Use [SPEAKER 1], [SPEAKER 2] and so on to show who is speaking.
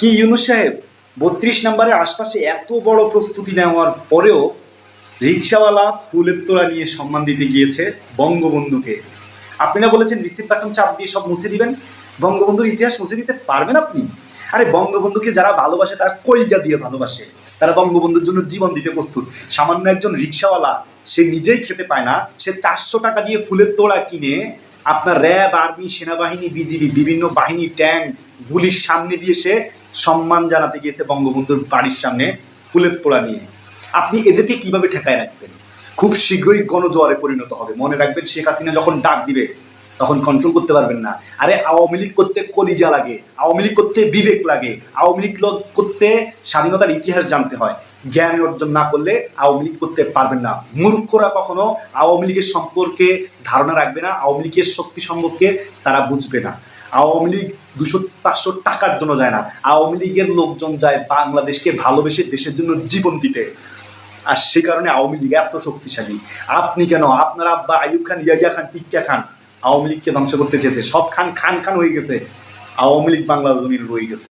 [SPEAKER 1] কি ইউনূস সাহেব, ৩২ নম্বরের আশপাশে এত বড় প্রস্তুতি নেওয়ার পরেও রিক্সাওয়ালা ফুলের তোড়া নিয়ে সম্মান দিতে গিয়েছে বঙ্গবন্ধুকে। আপনি না বলেছেন রিসিভ বাটন চাপ দিয়ে সব মুছে দিবেন? বঙ্গবন্ধুর ইতিহাস মুছে দিতে পারবেন আপনি? আরে বঙ্গবন্ধুকে যারা ভালোবাসে তারা কলজা দিয়ে ভালোবাসে, তারা বঙ্গবন্ধুর জন্য জীবন দিতে প্রস্তুত। সামান্য একজন রিক্সাওয়ালা, সে নিজেই খেতে পায় না, সে 400 টাকা দিয়ে ফুলের তোড়া কিনে আপনার র্যাব, আর্মি, সেনাবাহিনী, বিজিবি, বিভিন্ন বাহিনী, ট্যাঙ্ক, গুলির সামনে দিয়ে সে সম্মান জানাতে গিয়েছে বঙ্গবন্ধুর বাড়ির সামনে ফুলের তোড়া নিয়ে। আপনি এদেরকে কিভাবে ঠেকায় রাখবেন? খুব শীঘ্রই গণজোয়ারে পরিণত হবে, মনে রাখবেন। শেখ হাসিনা যখন ডাক দিবে তখন কন্ট্রোল করতে পারবেন না। আরে আওয়ামী লীগ করতে কলিজা লাগে, আওয়ামী লীগ করতে বিবেক লাগে, আওয়ামী লীগ করতে স্বাধীনতার ইতিহাস জানতে হয়। জ্ঞান অর্জন না করলে আওয়ামী লীগ করতে পারবেন না। মূর্খরা কখনো আওয়ামী লীগের সম্পর্কে ধারণা রাখবে না, আওয়ামী লীগের শক্তি সম্পর্কে তারা বুঝবে না। আওয়ামী লীগ 200-500 টাকার জন্য যায় না, আওয়ামী লীগের লোকজন যায় বাংলাদেশকে ভালোবেসে দেশের জন্য জীবন দিতে। আর সে কারণে আওয়ামী লীগ এত শক্তিশালী। আপনি কেন, আপনার আব্বা আইয়ুব খান, ইয়াহিয়া খান, টিক্কা খান আওয়ামী লীগকে ধ্বংস করতে চেয়েছে, সব খান খান খান হয়ে গেছে, আওয়ামী লীগ বাংলার জমিনে রয়ে গেছে।